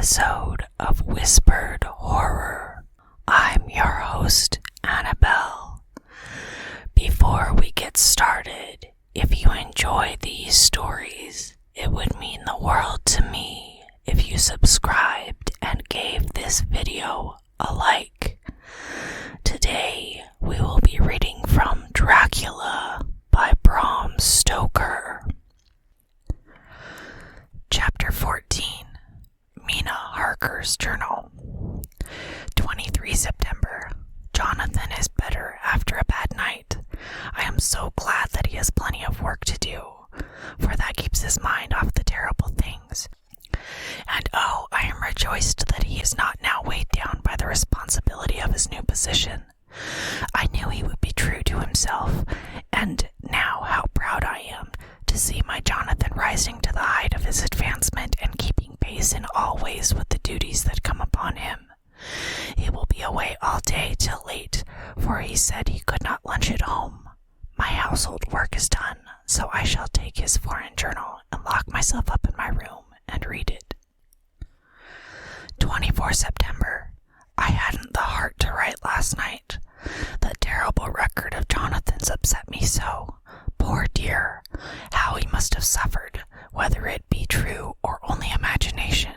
episode of Whispered Horror. I'm your host, Annabelle. Before we get started, if you enjoy these stories, it would mean the world to me if you subscribed and gave this video a like. Today, we will be reading from Dracula by Bram Stoker. Chapter 14. Mina Harker's Journal. 23 September. Jonathan is better after a bad night. I am so glad that he has plenty of work to do, for that keeps his mind off the terrible things. And oh, I am rejoiced that he is not now weighed down by the responsibility of his new position. I knew he would be true to himself, and now how proud I am to see my Jonathan rising to the height of his advancement and keeping pace in all ways with the duties that come upon him. He will be away all day till late, for he said he could not lunch at home. My household work is done, so I shall take his foreign journal and lock myself up in my room and read it. 24 September. I hadn't the heart to write last night. The terrible record of Jonathan's upset me so. Poor dear, how he must have suffered, whether it be true or only imagination.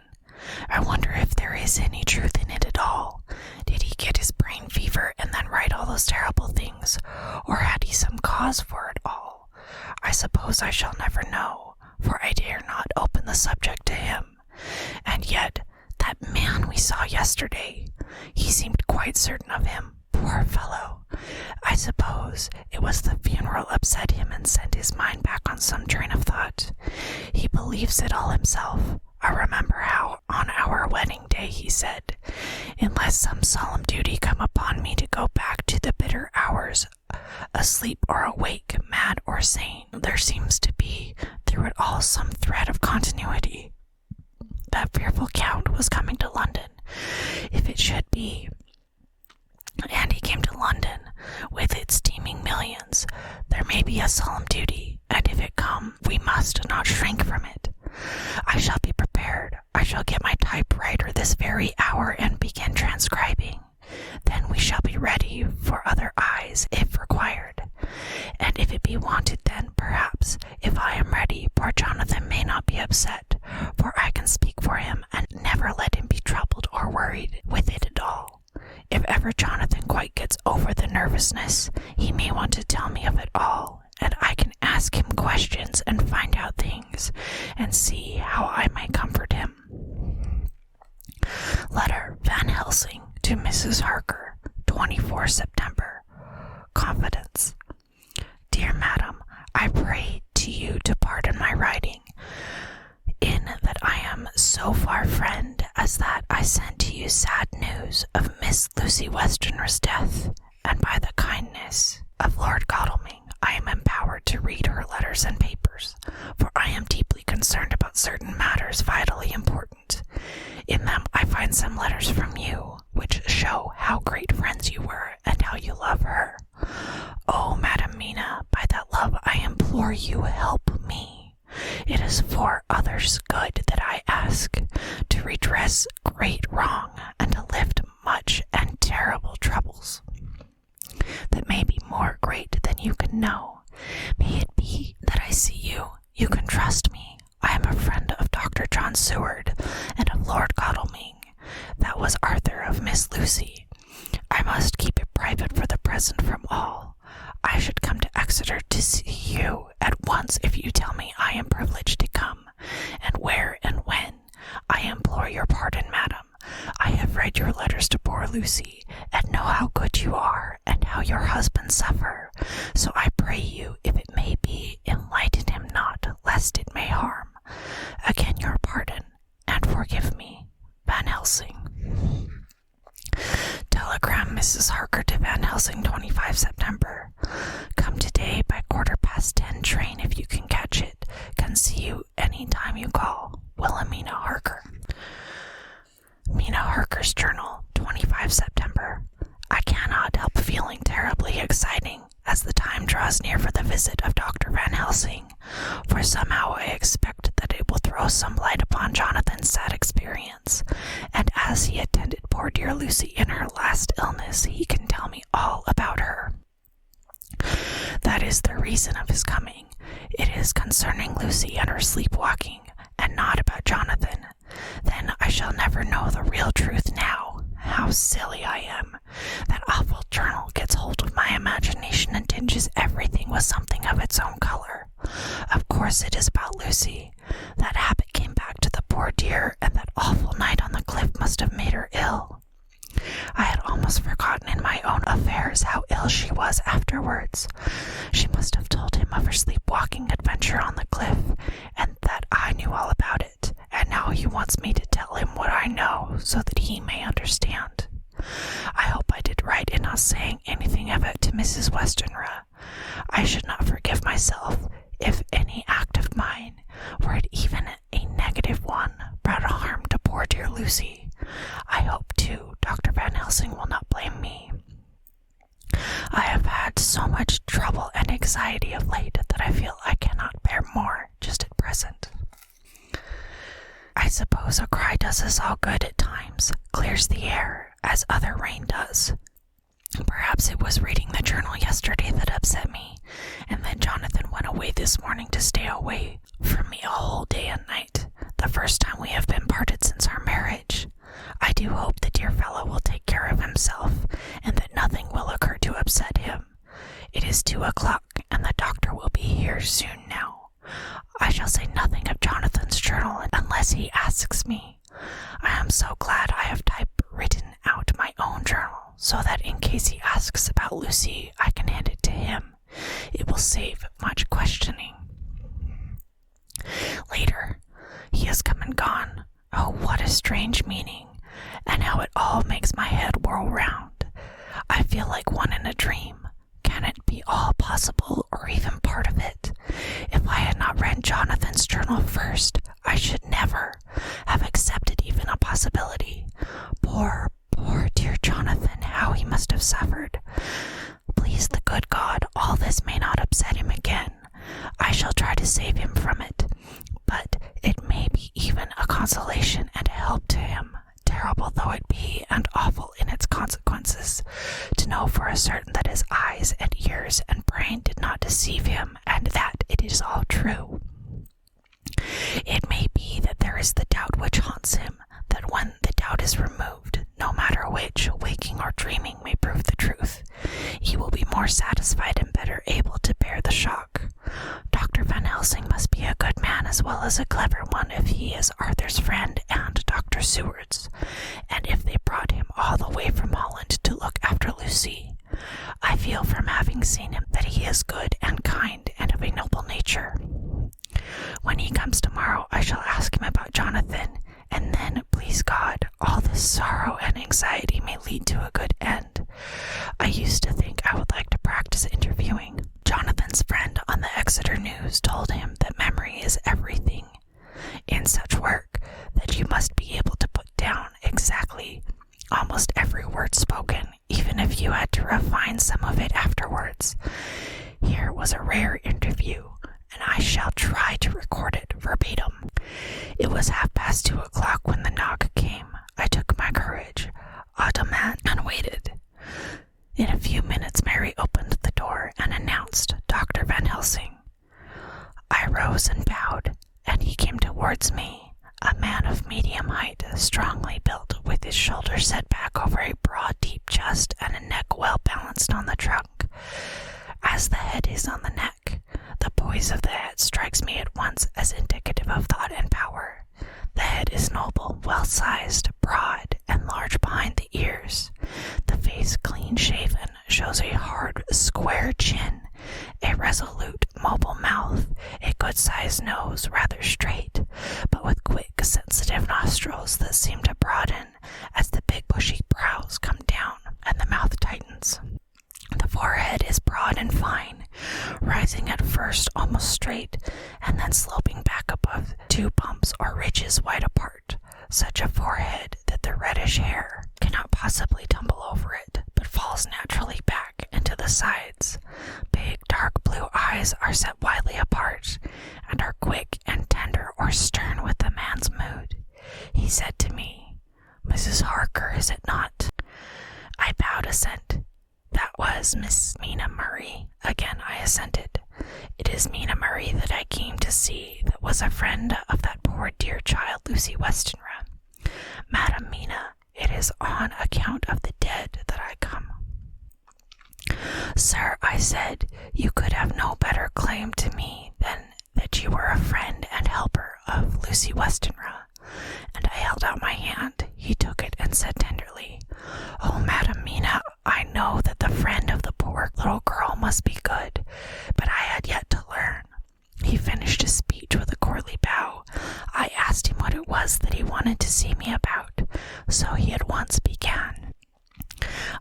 I wonder if there is any truth in it at all. Did he get his brain fever and then write all those terrible things, or had he some cause for it all? I suppose I shall never know, for I dare not open the subject to him. And yet, that man we saw yesterday, he seemed quite certain of him. Poor fellow. I suppose it was the funeral upset him and sent his mind back on some train of thought. He believes it all himself. I remember how, on our wedding day, he said, "Unless some solemn duty come upon me to go back to the bitter hours, asleep or awake, mad or sane, there seems to be, through it all, some thread of continuity. That fearful Count was coming to London, if it should be. And he came to London, with its teeming millions. There may be a solemn duty, and if it come, we must not shrink from it. I shall be prepared. I shall get my typewriter this very hour and begin transcribing. Then we shall be ready for other eyes, if required. And if it be wanted, then, perhaps, if I am ready, poor Jonathan may not be upset, for I can speak for him, and never let him be troubled or worried with it at all. If ever Jonathan quite gets over the nervousness, he may want to tell me of it all, and I can ask him questions and find out things, and see how I may comfort him." Letter Van Helsing to Mrs. Harker, 24 September. Confidence. Dear Madam, I pray to you to pardon my writing, in that I am so far friend as that I send to you sad news of Miss Lucy Westerner's death, and by the kindness of Lord Godalming I am empowered to read her letters and papers, for I am deeply concerned about certain matters vitally important. In them I find some letters from you, which show how great friends you were, and how you love her. Oh, Madam Mina, by that love I implore you, help me. It is for others' good that I ask, to redress great wrong, and to lift much and terrible troubles that may be more great than you can know. May it be that I see you. You can trust me. I am a friend of Dr. John Seward, and of Lord Godalming. That was Arthur of Miss Lucy. I must keep it private for the present from all. I should come to Exeter to see you at once if you tell me I am privileged to come, and where and when. I implore your pardon, madam. I have read your letters to poor Lucy, and know how good you are, and how your husband suffer. So I pray you, if it may be, enlighten him not, lest it may harm. Again your pardon, and forgive me. Van Helsing. Telegram Mrs. Harker to Van Helsing, 25 September. Come today by 10:15 train if you can catch it. Can see you any time you call. Wilhelmina Harker. Mina Harker's Journal, 25 September. I cannot help feeling terribly exciting as the time draws near for the visit of Dr. Van Helsing, for somehow I expect that it will throw some light upon Jonathan's sad experience, as he attended poor dear Lucy in her last illness, he can tell me all about her. That is the reason of his coming. It is concerning Lucy and her sleepwalking, and not about Jonathan. Then I shall never know the real truth now. How silly I am. That awful journal gets hold of my imagination and tinges everything with something of its own color. Of course it is about Lucy. That habit came back to the poor dear, and that awful night on the cliff must have made her ill. I had almost forgotten in my own affairs how ill she was afterwards. She must have told him of her sleepwalking adventure on the cliff, and that I knew all about it, and now he wants me to tell him what I know, so that he may understand. I hope I did right in not saying anything of it to Mrs. Westenra. I should not forgive myself if any act of mine, were it even a negative one, brought harm to poor dear Lucy. I hope, too, Dr. Van Helsing will not blame me. I have had so much trouble and anxiety of late that I feel I cannot bear more just at present. I suppose a cry does us all good at times, clears the air, as other rain does. Perhaps it was reading the journal yesterday that upset me, and then Jonathan went away this morning to stay away from me a whole day and night, the first time we have been parted since our marriage. I do hope the dear fellow will take care of himself, and that nothing will occur to upset him. It is 2 o'clock, and the doctor will be here soon now. I shall say nothing of Jonathan's journal unless he asks me. I am so glad I have typewritten out my own journal, so that in case he asks about Lucy, I can hand it to him. It will save much questioning. Later, he has come and gone. Oh, what a strange meaning, and how it all makes my head whirl round. I feel like one in a dream. Can it be all possible, or even part of it? If I had not read Jonathan's journal first, I should never have accepted even a possibility. Poor dear Jonathan, how he must have suffered. Please the good God, all this may not upset him again. I shall try to save him from it, but it may be even a consolation and a help to him, terrible though it be, and awful in its consequences, to know for a certain that his eyes and ears and brain did not deceive him, and that it is all true. It may be that there is the doubt which haunts him, that when the doubt is removed, no matter which, waking or dreaming, may prove the truth, he will be more satisfied and better able to bear the shock. Dr. Van Helsing must be a good man as well as a clever one if he is Arthur's friend and Dr. Seward's, and if they brought him all the way from Holland to look after Lucy. I feel from having seen him that he is good and kind and of a noble nature. When he comes tomorrow, I shall ask him about Jonathan, and then, please God, all this sorrow and anxiety may lead to a good end. I used to think I would like to practice interviewing. Jonathan's friend on the Exeter News told him that memory is everything in such work, that you must be able to put down exactly almost every word spoken, even if you had to refine some of it afterwards. Here was a rare interview, and I shall try to record it verbatim. It was 2:30 when the knock came. I took my courage, adamant, and waited. In a few minutes Mary opened the door and announced Dr. Van Helsing. I rose and bowed, and he came towards me, a man of medium height, strongly built, with his shoulders set back over a broad, deep chest, and a neck well balanced on the trunk, as the head is on the neck. The poise of the head strikes me at once as indicative of thought and power. The head is noble, well-sized, broad, and large behind the ears. The face, clean-shaven, shows a hard, square chin, a resolute, mobile mouth, a good-sized nose, rather straight, but with quick, sensitive nostrils that seem to broaden as the big, bushy brows come down and the mouth tightens. The forehead is broad and fine, rising at first almost straight, and then sloping back above 2 bumps or ridges wide apart, such a forehead that the reddish hair cannot possibly tumble over it, but falls naturally back into the sides. Big, dark blue eyes are set widely apart, and are quick and tender or stern with the man's mood. He said to me, "Mrs. Hart, is it not?" I bowed assent. "That was Miss Mina Murray." Again I assented. "It is Mina Murray that I came to see, that was a friend of that poor dear child Lucy Westenra. Madam Mina, it is on account of the dead that I come." "Sir," I said, "you could have no better claim to me than that you were a friend and helper of Lucy Westenra." And I held out my hand. He took it and said tenderly, "Oh, Madam Mina, I know that the friend of the poor little girl must be good, but I had yet to learn." He finished his speech with a courtly bow. I asked him what it was that he wanted to see me about, so he at once began.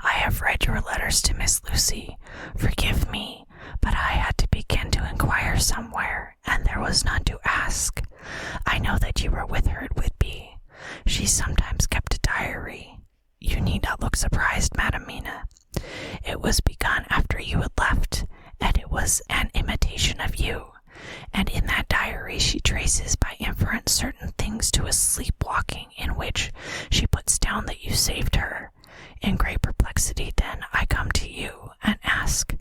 "I have read your letters to Miss Lucy. Forgive me, but I had to begin to inquire somewhere, and there was none to ask. I know that you were with her at Whitby. She sometimes kept a diary. You need not look surprised, Madam Mina. It was begun after you had left, and it was an imitation of you. And in that diary she traces by inference certain things to a sleepwalking in which she puts down that you saved her. In great perplexity, then, I come to you and ask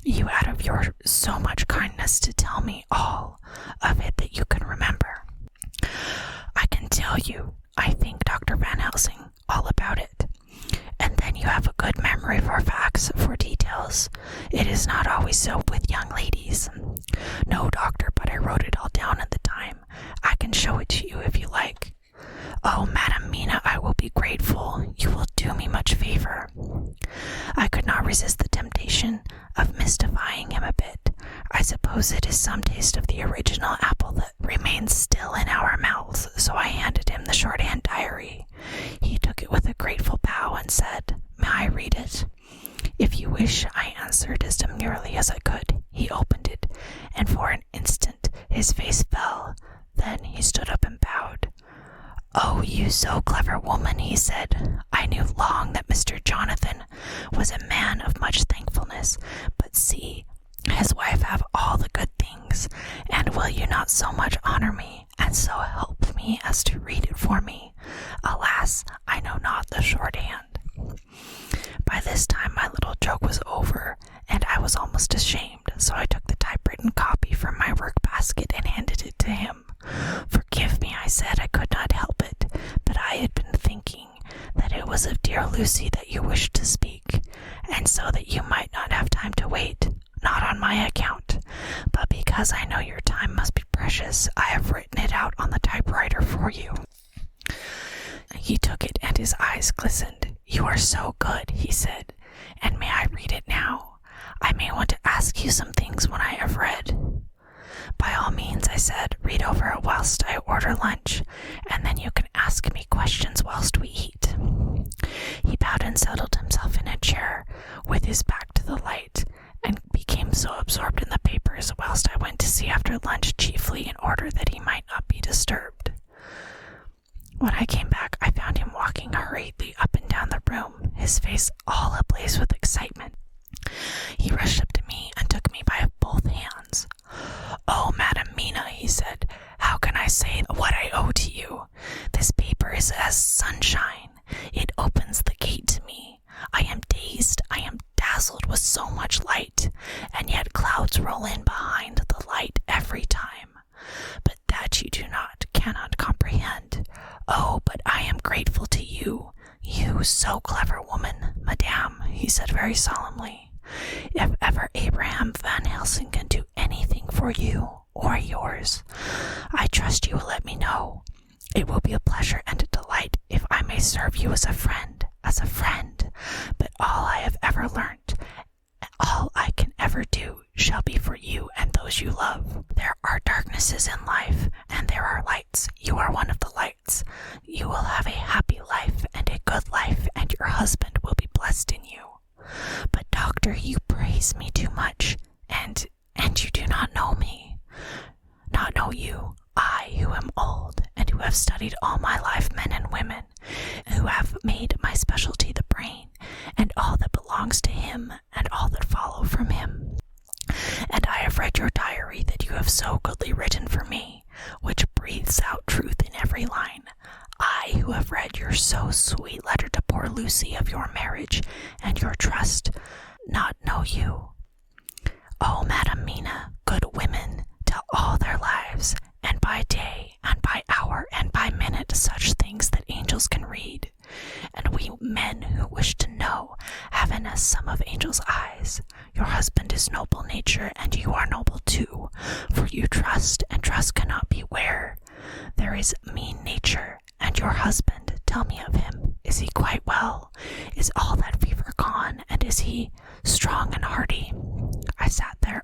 you out of your so much kindness to tell me all of it that you can remember." "I can tell you, I think, Dr. Van Helsing, all about it. And then you have a good memory for facts, for details. It is not always so with young ladies." "No, doctor, but I wrote it all down at the time. I can show it to you if you like." "Oh, Madam Mina, I will be grateful. You will do me much favor." I could not resist the temptation of mystifying him a bit. I suppose it is some taste of the original apple that remains still in our mouths, so I handed him the shorthand diary. He took it with a grateful bow and said, "May I read it?" "If you wish," I answered as demurely as I could. He opened it, and for an instant his face fell. Then he stood up and bowed. "Oh, you so clever woman," he said. "I knew long that Mr. Jonathan was a man of much thankfulness, but see, his wife have all the good things, and will you not so much honor me, and so help me as to read it for me? Alas, I know not the shorthand." By this time my little joke was over, and I was almost ashamed, so I took the typewritten copy from my work basket and handed it to him. "Forgive me," I said, "I could not help it, but I had been thinking that it was of dear Lucy that you wished to speak, and so that you might not have time to wait, not on my account, but because I know your time must be precious, I have written it out on the typewriter for you." He took it, and his eyes glistened. "You are so good," he said, "and may I read it now? I may want to ask you some things when I have read." "By all means," I said, "read over it whilst I order lunch, and then you can ask me questions whilst we eat." He bowed and settled himself in a chair with his back to the light, and became so absorbed in the papers whilst I went to see after lunch, chiefly in order that he might not be disturbed. When I came back, I found him walking hurriedly up and down the room, his face all ablaze with excitement. He rushed up to me and took me by both hands. "Oh, Madam Mina," he said, "how can I say what I owe to you? This paper is as sunshine. It opens the gate to me. I am dazed, I am dazzled with so much light, and yet clouds roll in behind the light every time. But that you cannot comprehend. Oh, but I am grateful to you, you so clever woman. Madame," he said very solemnly, "if ever Abraham Van Helsing can do anything for you or yours, I trust you will let me know. It will be a pleasure and a delight if I may serve you as a friend, but all I have ever learnt, all I can ever do, shall be for you and those you love. There are darknesses in life, and there are lights. You are one of the lights. You will have a happy life and a good life, and your husband will be blessed in you. But, doctor, you praise me too much, and you do not know me. Not know you, I who am old, and who have studied all my life men and women, who have made my specialty the brain, and all that belongs to him, and all that follow from him. And I have read your diary that you have so goodly written for me, which breathes out truth in every line. I who have read your so sweet letter to poor Lucy of your marriage and your trust, not know you. Oh, Madam Mina, good women tell all their lives, and by day, and by hour, and by minute, such things that angels can read. And we men who wish to know have in us some of angels' eyes. Your husband is noble nature, and you are noble too, for you trust, and trust cannot beware. There is mean nature, and your husband, tell me of him. Is he quite well? Is all that fever gone, and is he strong and hearty? I sat there,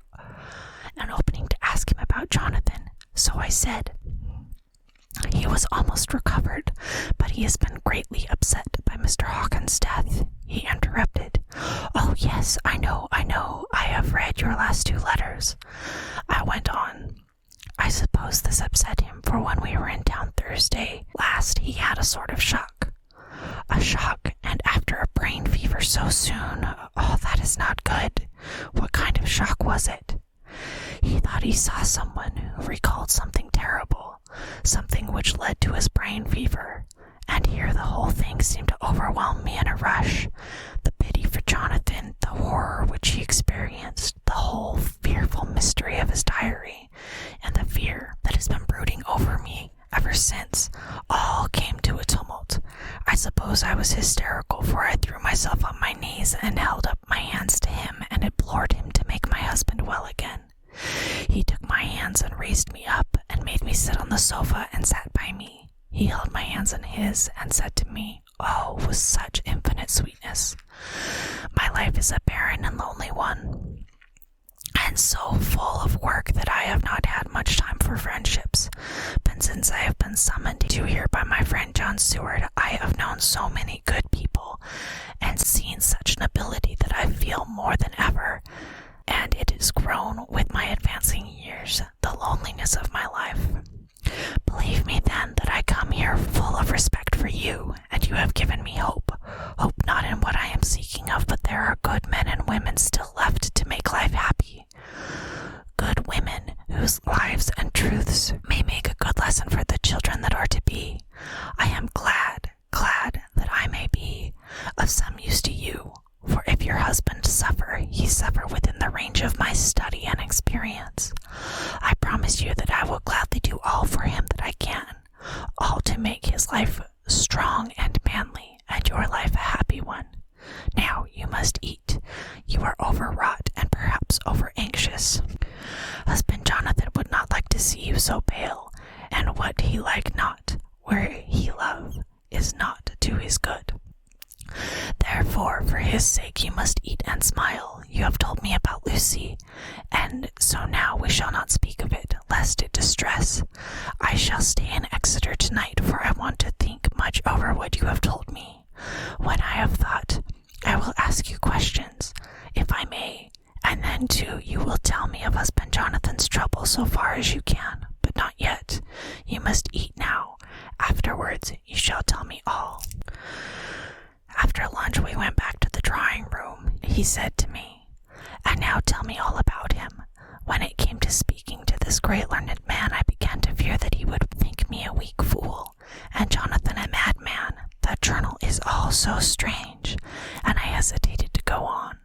an opening to ask him about Jonathan, so I said, he was almost recovered, but he has been greatly upset by Mr. Hawkins' death. He interrupted. Oh, yes, I know. I have read your last 2 letters. I went on. I suppose this upset him, for when we were in town Thursday last, he had a sort of shock. A shock, and after a brain fever so soon. Oh, that is not good. What kind of shock was it? He thought he saw someone who recalled something terrible, something which led to his brain fever, and here the whole thing seemed to overwhelm me in a rush. The pity for Jonathan, the horror which he experienced, the whole fearful mystery of his diary, and the fear that has been brooding over me ever since, all came to a tumult. I suppose I was hysterical, for I threw myself on my knees and held up my hands to him and implored him to make my husband well again. He took my hands and raised me up and made me sit on the sofa and sat by me. He held my hands in his and said to me, oh, with such infinite sweetness, my life is a barren and lonely one, and so full of work that I have not had much time for friendships. But since I have been summoned to here by my friend John Seward, I have known so many good people and seen such nobility that I feel more than ever, and it has grown with my advancing years, the loneliness of my life. Believe me then that I come here full of respect for you, and you have given me hope not in what I am seeking of, but there are good men and women still left to make life happy. Good women whose lives and truths may make a good lesson for the children that are to be. I am glad that I may be of some use to you, for if your husband suffer, he suffer within the range of my study and experience. I promise you that I will gladly do all for him that I can, all to make his life strong and manly, and your life a happy one. Now you must eat. You are overwrought and perhaps over anxious. Husband Jonathan would not like to see you so pale, and what he like not, where he love, is not to his good. Therefore, for his sake, you must eat and smile. You have told me about Lucy, and so now we shall not speak of it, lest it distress. I shall stay in Exeter tonight, for I want to think much over what you have told me. When I have thought, I will ask you questions, if I may, and then, too, you will tell me of husband Jonathan's trouble so far as you can, but not yet. You must eat now. Afterwards, you shall tell me all. After lunch, we went back to the drawing room. He said to me, and now tell me all about him. When it came to speaking to this great learned man, I began to fear that he would think me a weak fool, and Jonathan a madman. That journal is all so strange, and I hesitated to go on.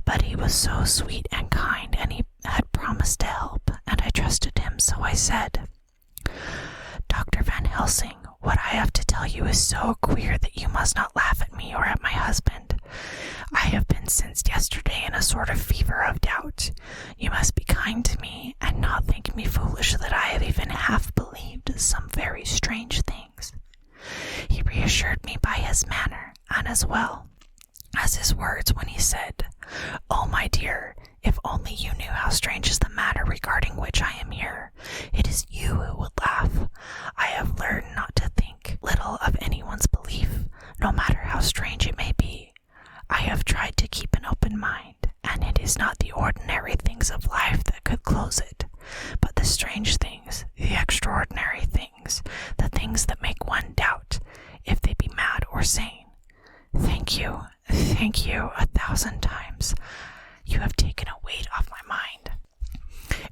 But he was so sweet and kind, and he had promised to help, and I trusted him, so I said, Dr. Van Helsing, what I have to tell you is so queer that you must not laugh at me or at my husband. I have been since yesterday in a sort of fever of doubt. You must be kind to me, and not think me foolish that I have even half believed some very strange things. He reassured me by his manner, and as well as his words when he said, Oh, my dear, if only you knew how strange is the matter regarding which I am here. It is you who would laugh. I have learned not to think little of anyone's belief, no matter how strange it may be. I have tried to keep an open mind, and it is not the ordinary things of life that could close it, but the strange things, the extraordinary things, the things that make one doubt if they be mad or sane. Thank you 1,000 times. You have taken a weight off my mind.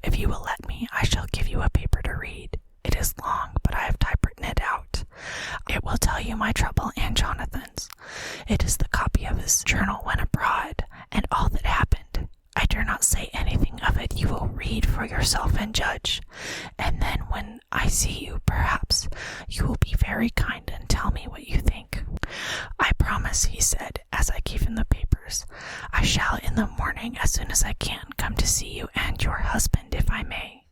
If you will let me, I shall give you a paper to read. It is long, but I have typewritten it out. It will tell you my trouble and Jonathan's. It is the copy of his journal when abroad, and all that happened. I dare not say anything of it. You will read for yourself and judge. And then when I see you, perhaps you will be very kind and tell me what you think. I promise, he said, as I gave him the papers. I shall in the morning, as soon as I can, come to see you and your husband, if I may.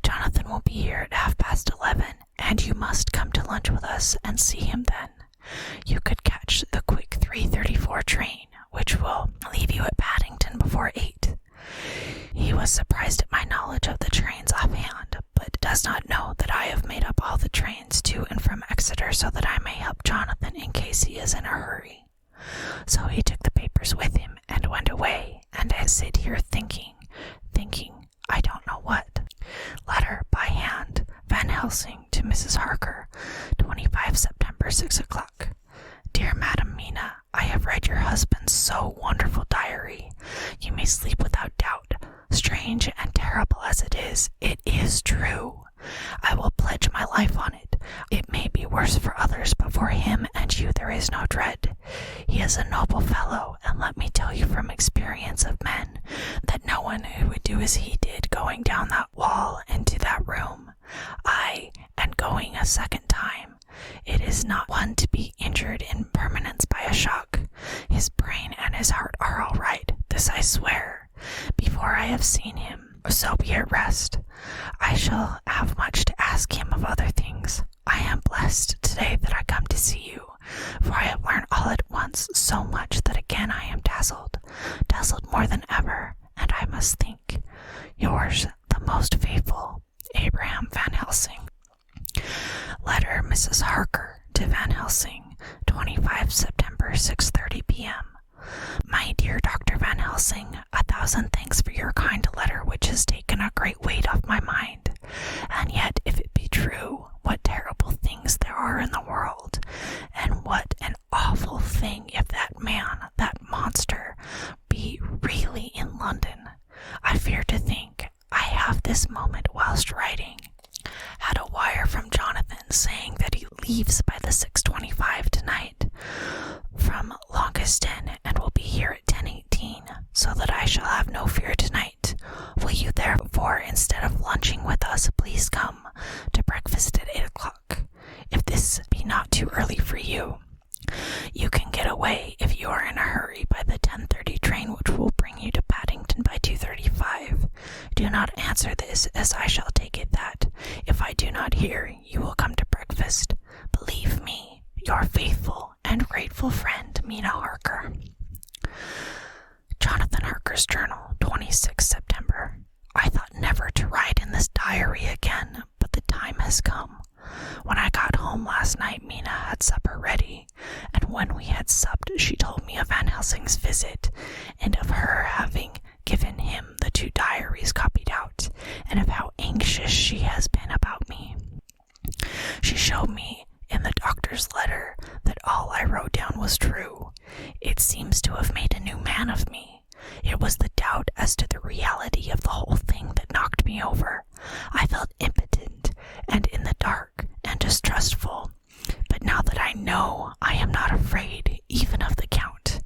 Jonathan will be here at 11:30, and you must come to lunch with us and see him then. You could catch the quick 3:34 train, which will leave you at Paddington before 8. He was surprised at my knowledge of the trains offhand, but does not know that I have made up all the trains to and from Exeter so that I may help Jonathan in case he is in a hurry. So he took the papers with him and went away, and I sit here thinking, I don't know what. Letter by hand, Van Helsing to Mrs. Harker, 25 September, 6 o'clock. Dear Madam Mina, I have read your husband's so wonderful diary. You may sleep without doubt. Strange and terrible as it is true. I will pledge my life on it. It may be worse for others, but for him and you there is no dread. He is a noble fellow, and let me tell you from experience of men, that no one who would do as he did going down that wall into that room, and going a second time, it is not one to be injured in permanence by a shock. His brain and his heart are all right, this I swear, before I have seen him. So be at rest. I shall have much to ask him of other things. I am blessed today that I come to see you, for I have learned all at once so much that again I am dazzled more than ever, and I must think. Yours, the most faithful, Abraham Van Helsing. Letter Mrs. Harker to Van Helsing, 25 September, 6:30 p.m. My dear Dr. Van Helsing, 1,000 thanks for your kind letter, which has taken a great weight off my mind. And yet, if it be true, what terrible things there are in the world, and what an awful thing if that man, that monster, be really in London. I fear to think I have this moment, whilst writing, had a wire from Jonathan saying that he leaves by the 6:25 tonight from Launceston and will be here at 10:18, so that I shall have no fear tonight. Will you therefore, instead of lunching with us, please come to breakfast at 8 o'clock, if this be not too early for you? You can get away, if you are in a hurry, by the 10:30 train, which will bring you to Paddington by 2:35. Do not answer this, as I shall take it that, if I do not hear, you will come to breakfast. Believe me, your faithful and grateful friend, Mina Harker. Jonathan Harker's Journal, 26 September. I thought never to write in this diary again, but the time has come. When I got home last night, Mina had supper ready, and when we had supped, she told me of Van Helsing's visit, and of her having given him the 2 diaries copied out, and of how anxious she has been about me. She showed me in the doctor's letter that all I wrote down was true. It seems to have made a new man of me. It was the doubt as to the reality of the whole thing that knocked me over. I felt impotent and in the dark and distrustful, but now that I know, I am not afraid even of the Count.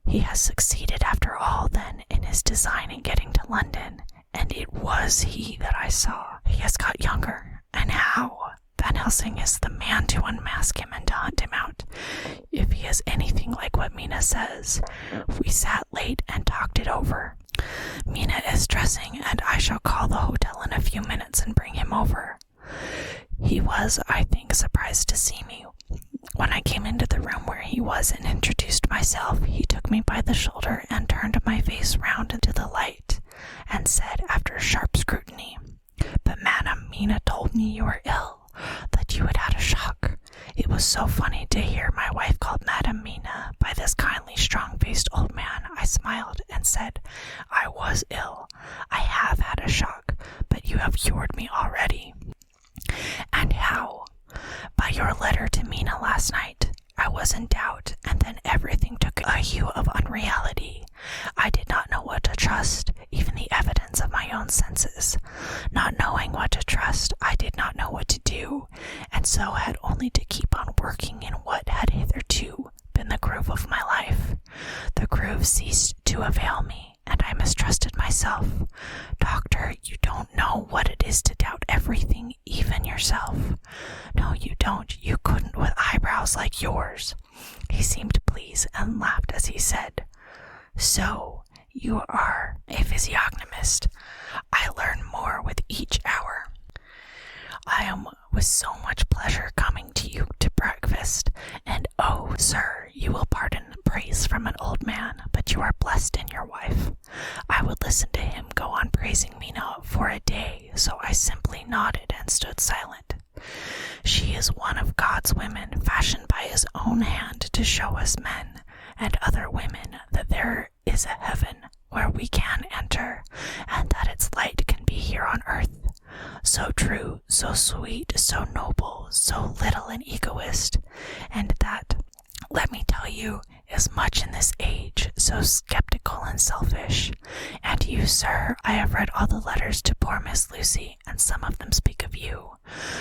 He has succeeded after all, then, in his design in getting to London, and it was he that I saw. He has got younger, and how? Van Helsing is the man to unmask him and to hunt him out, if he is anything like what Mina says. We sat late and talked it over. Mina is dressing, and I shall call the hotel in a few minutes and bring him over. He was, I think, surprised to see me. When I came into the room where he was and introduced myself, he took me by the shoulder and turned my face round into the light, and said, after sharp scrutiny, "But Madam, Mina told me you were ill, that you had had a shock." It was so funny to hear my wife called Madam Mina by this kindly, strong-faced old man. I smiled and said, "I was ill. I have had a shock, but you have cured me already." "And how?" "By your letter to Mina last night. I was in doubt, and then everything took a hue of unreality. I did not know what to trust, even the evidence of my own senses. Not knowing what to trust, I did not know what to do, and so had only to keep on yourself. No, you don't. You couldn't with eyebrows like yours. He seemed pleased and laughed as he said, So, you are a physiognomist. I learn more with each hour. I am with so much pleasure coming to you to breakfast, and oh, sir, you will pardon praise from an old man, but you are blessed in your wife. I would listen to him go on praising Mina for a day, so I simply nodded and stood silent. She is one of God's women, fashioned by his own hand to show us men and other women that there is a heaven where we can enter, and that its light can be here on earth. So true, so sweet, so noble, so little an egoist, and that, let me tell you, is much in this age, so skeptical and selfish. And you, sir, I have read all the letters to poor Miss Lucy, and some of them speak of you.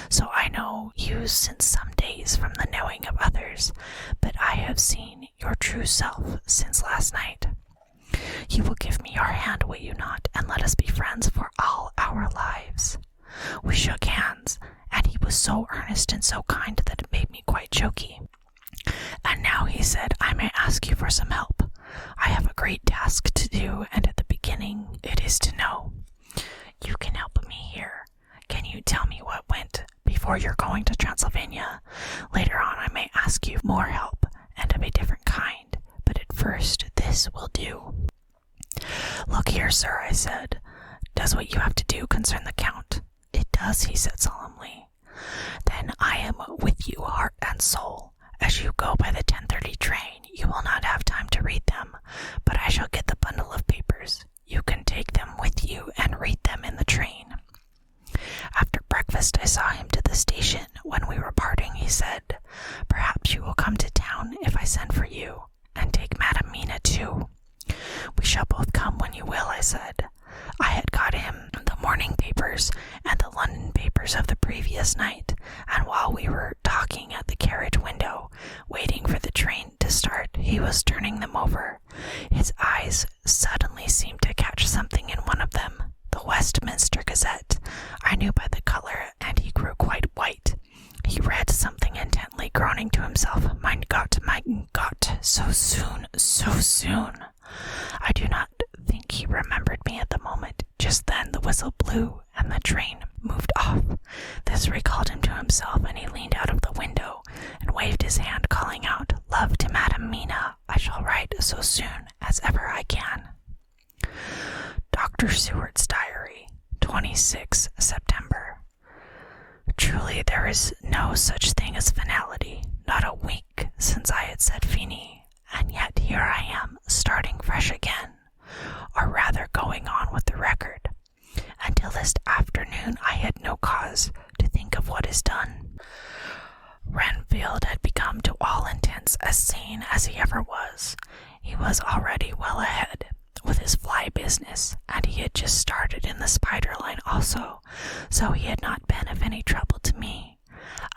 So I know you since some days from the knowing of others, but I have seen your true self since last night. You will give me your hand, will you not, and let us be friends for all our lives. We shook hands, and he was so earnest and so kind that it made me quite choky. And now, he said, I may ask you for some help. I have a great task to do, and at the beginning it is to know. You can help me here. Can you tell me what went before you're going to Transylvania? Later on I may ask you more help, and of a different kind, but at first this will do. Look here, sir, I said. Does what you have to do concern the Count? It does, he said solemnly. Then I am with you, heart and soul. As you go by the 10:30 train, you will not have time to read them, but I shall get the bundle of papers. You can take them with you and read them in the train. After breakfast, I saw him to the station. When we were parting, he said, Perhaps you will come to town if I send for you, and take Madam Mina too. We shall both come when you will, I said. I had got him the morning papers and the London papers of the previous night, and while we were talking at the carriage window, waiting for the train to start, he was turning them over. His eyes suddenly seemed to catch something in one of them, the Westminster Gazette. I knew by the color, and he grew quite white. He read something intently, groaning to himself, Mein Gott, so soon, so soon. I do not think he remembered me at the moment. Just then the whistle blew, and the train moved off. This recalled him to himself, and he leaned out of the window and waved his hand, calling out, Love to Madam Mina. I shall write so soon as ever I can. Dr. Seward's Diary, 26 September. Truly there is no such thing as finality, not a week since I had said fini, and yet here I am, starting fresh again, or rather going on with the record. Until this afternoon I had no cause to think of what is done. Renfield had become to all intents as sane as he ever was. He was already well ahead with his fly business, and he had just started in the spider line also, so he had not been of any trouble to me.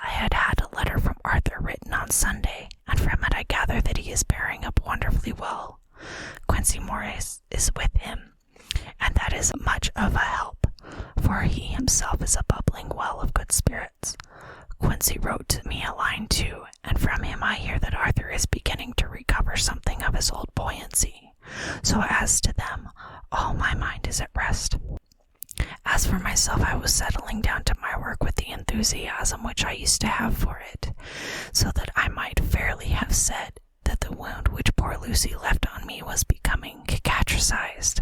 I had had a letter from Arthur written on Sunday, and from it I gather that he is bearing up wonderfully well. Quincy Morris is with him, and that is much of a help, for he himself is a bubbling well of good spirits. Quincy wrote to me a line too, and from him I hear that Arthur is beginning to recover something of his old buoyancy. So as to them, all my mind is at rest. As for myself, I was settling down to my work with the enthusiasm which I used to have for it, so that I might fairly have said that the wound which poor Lucy left on me was becoming cicatrized.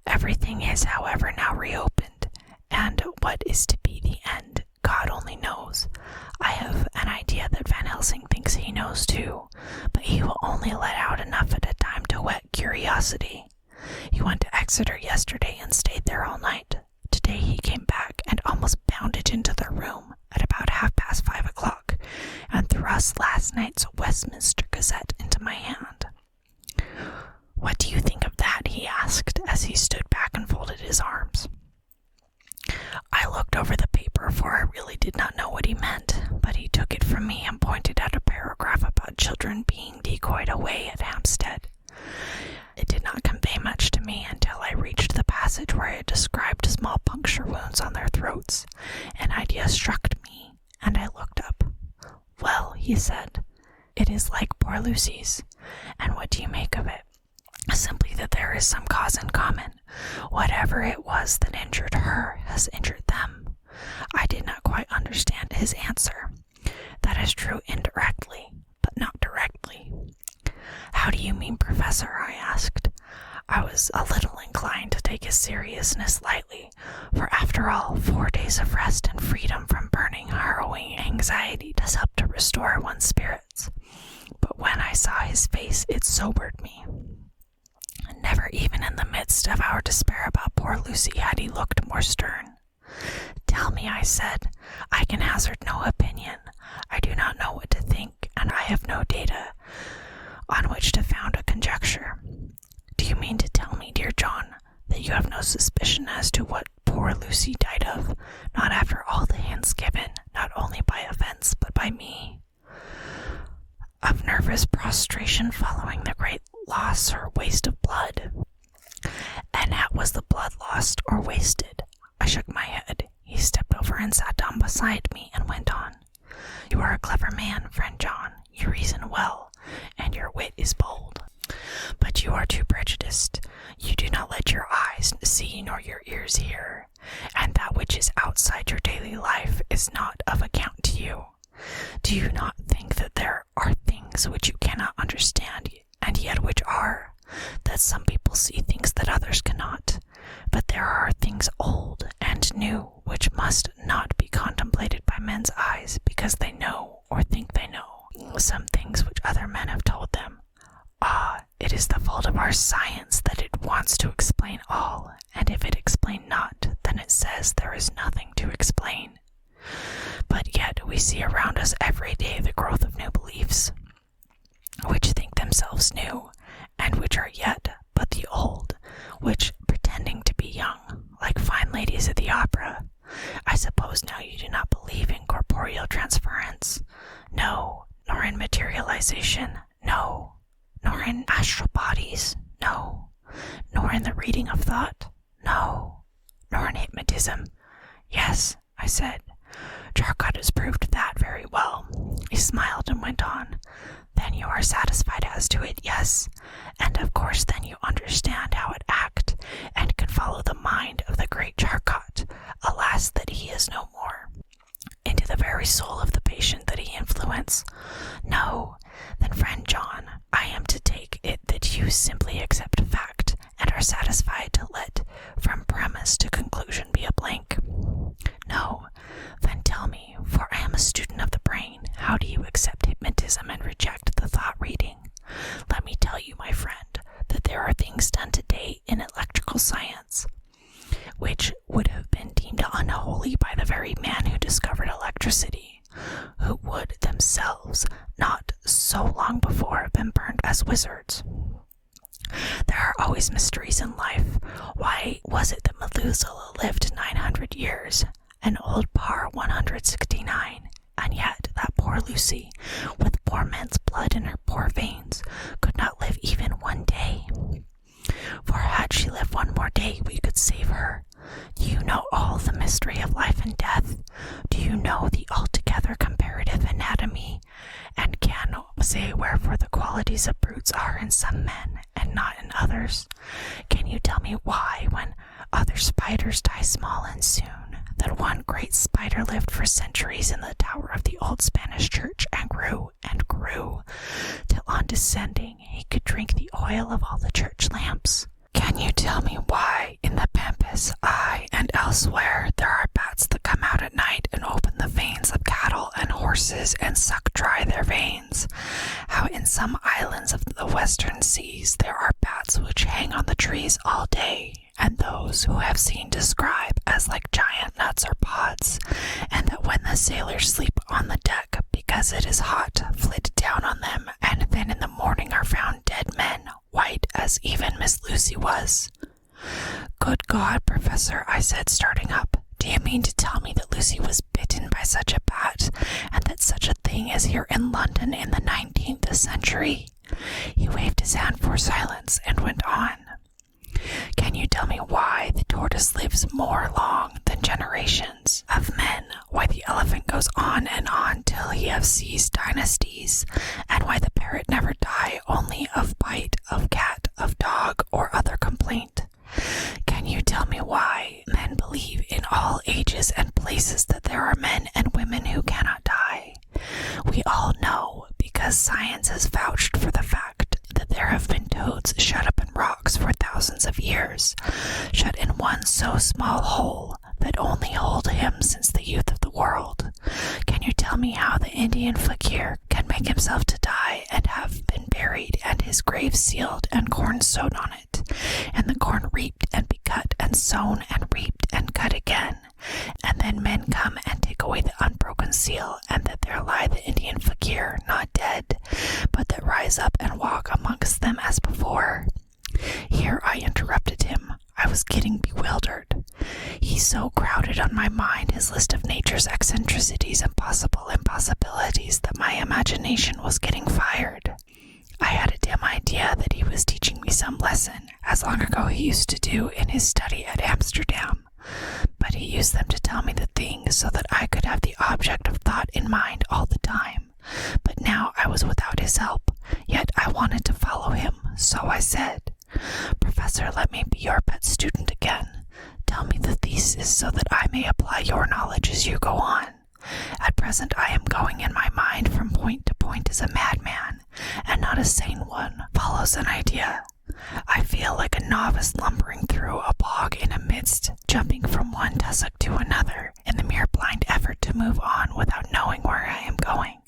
Everything is, however, now reopened, and what is to be the end, God only knows. I have an idea that Van Helsing thinks he knows too, but he will only let out enough at a time to whet curiosity. He went to Exeter yesterday and stayed there all night. Today he came back and almost bounded into the room at about 5:30, and thrust last night's Westminster Gazette into my hand. What do you think of that? He asked as he stood back and folded his arms. I looked over the paper, for I really did not know what he meant, but he took it from me and pointed out a paragraph about children being decoyed away at Hampstead. It did not convey much to me until I reached the passage where I had described small puncture wounds on their throats, and struck me, and I looked up. "Well," he said, "it is like poor Lucy's. And what do you make of it?" "Simply that there is some cause in common. Whatever it was that injured her has injured them." I did not quite understand his answer. "That is true indirectly, but not directly." "How do you mean, Professor?" I asked. I was a little inclined to take his seriousness lightly, for after all, 4 days of rest and freedom from burning, harrowing anxiety does help to restore one's spirits. But when I saw his face, it sobered me. Never even in the midst of our despair about poor Lucy had he looked more stern. "Tell me," I said. "I can hazard no opinion. I do not know what to think, and I have no data on which to found a conjecture." "Do you mean to tell me, dear John, that you have no suspicion as to what poor Lucy died of, not after all the hints given, not only by events, but by me?" "Of nervous prostration following the great loss or waste of blood." "And how was the blood lost or wasted?" I shook my head. He stepped over and sat down beside me and went on. "You are a clever man, friend John. You reason well, and your wit is bold. But you are too prejudiced. You do not let your eyes see nor your ears hear, and that which is outside your daily life is not of account to you. Do you not think that there are things which you cannot understand, and yet which are? That some people see things that others cannot, but there are things old and new which must not be contemplated by men's eyes because they know or think they know some things which other men have told them. Ah, it is the fault of our science that it wants to explain all, and if it explain not, then it says there is nothing to explain. But yet we see around us every day the growth of new beliefs, which think themselves new, and which are yet but the old, which, pretending to be young, like fine ladies at the opera. I suppose now you do not believe in corporeal transference? No, nor in materialization? No. Nor in astral bodies? No. Nor in the reading of thought? No. Nor in hypnotism? Yes, I said. Charcot has proved that very well. He smiled and went on. Then you are satisfied as to it, yes, and of course then you understand how it act, and can follow the mind of the great Charcot, alas that he is no more, into the very soul of the patient that he influenced. No, then friend John, I am to take it that you simply accept fact, and are satisfied to let from premise to conclusion be a blank. No, then tell me, for I am a student of the brain, how do you accept hypnotism and reject the thought reading? Let me tell you, my friend, that there are things done today in electrical science which would have been deemed unholy by the very man who discovered electricity, who would themselves not so long before have been burned as wizards. There are always mysteries in life. Why was it that Methuselah lived 900 years, and old Parr 169, and yet that poor Lucy, with poor men's blood in her poor veins, could not live even 1 day? For had she lived 1 more day, we could save her. Do you know all the mystery of life and death? Do you know the altogether comparative anatomy, and can say wherefore the qualities of brutes are in some men and not in others? Can you tell me why, when other spiders die small and soon, that one great spider lived for centuries in the tower of the old Spanish church and grew, till on descending he could drink the oil of all the church lamps? Can you tell me why in the Pampas, and elsewhere, there are bats that come out at night and open the veins of cattle and horses and suck dry their veins? How in some islands of the western seas there are bats which hang on the trees all day, and those who have seen describe as like giant nuts or pods, and that when the sailors sleep on the deck because it is hot, flit down on them, and then in the morning are found dead men, white as even Miss Lucy was. Good God, Professor, I said, starting up, do you mean to tell me that Lucy was bitten by such a bat, and that such a thing is here in London in the 19th century? He waved his hand for silence and went on. Can you tell me why the tortoise lives more long than generations of men, why the deceased dynasties, and why the parrot never die only of bite, of cat, of dog, or other complaint? Can you tell me why men believe in all ages and places that there are men and women who cannot die? We all know, because science has vouched for the fact, that there have been toads shut up in rocks for thousands of years, shut in one so small hole that only hold him since the youth of the world. Can you tell me how the Indian fakir can make himself to die and have been buried and his grave sealed and corn sowed on it, and the corn reaped and be cut and sown and reaped and cut again, and then men come and take away the unbroken seal, and that there lie the Indian fakir, not dead, but that rise up and walk amongst them as before? Here I interrupted him. I was getting bewildered. He so crowded on my mind his list of nature's eccentricities and possible impossibilities that my imagination was getting fired. I had a dim idea that he was teaching me some lesson, as long ago he used to do in his study at Amsterdam. But he used them to tell me the things so that I could have the object of thought in mind all the time. But now I was without his help, yet I wanted to follow him, so I said, "Professor, let me be your pet student again. Tell me the thesis so that I may apply your knowledge as you go on. At present I am going in my mind from point to point as a madman, and not a sane one follows an idea. I feel like a novice lumbering through a bog in a mist, jumping from one tussock to another in the mere blind effort to move on without knowing where I am going."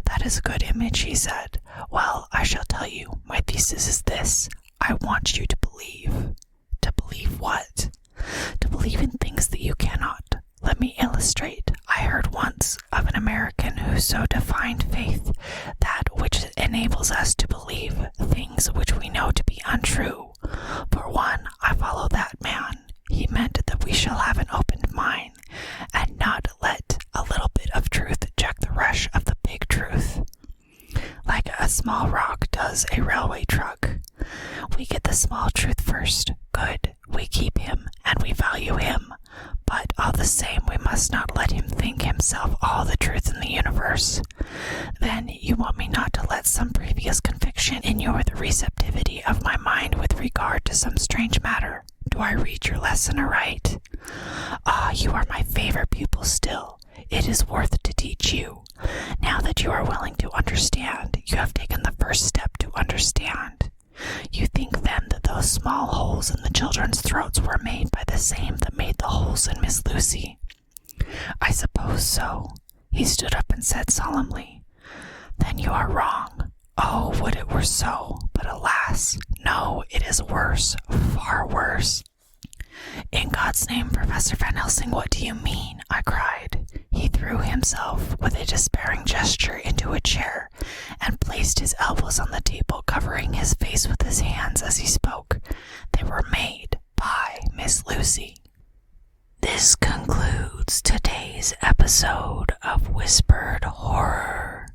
"That is a good image," he said. "Well, I shall tell you. My thesis is this. I want you to believe." "To believe what?" "To believe in things that you cannot. Let me illustrate. I heard once of an American who so defined faith, that which enables us to believe things which we know to be untrue. For one, I follow that man. He meant that we shall have an open mind, and not let a little bit of truth check the rush of the big truth, like a small rock does a railway truck. We get the small truth first. Good. We keep him, and we value him. But all the same, we must not let him think himself all the truth in the universe. Then you want me not to let some previous conviction inure the receptivity of my mind with regard to some strange matter. Do I read your lesson aright?" "Ah, you are my favorite pupil still. It is worth to teach you. Now that you are willing to understand, you have taken the first step to understand. You think then that those small holes in the children's throats were made by the same that made the holes in Miss Lucy?" "I suppose so." He stood up and said solemnly, "Then you are wrong. Oh, would it were so, but alas, no, it is worse, far worse." "In God's name, Professor Van Helsing, what do you mean?" I cried. He threw himself with a despairing gesture into a chair and placed his elbows on the table, covering his face with his hands as he spoke. "They were made by Miss Lucy." This concludes today's episode of Whispered Horror.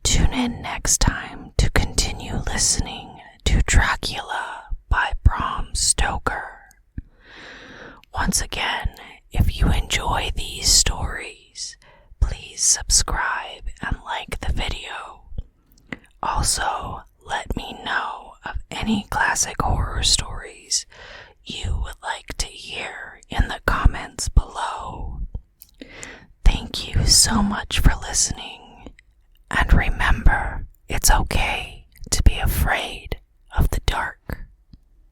Tune in next time to continue listening to Dracula by Bram Stoker. Once again, if you enjoy these stories, please subscribe and like the video. Also, let me know of any classic horror stories you would like to hear in the comments below. Thank you so much for listening, and remember, it's okay to be afraid.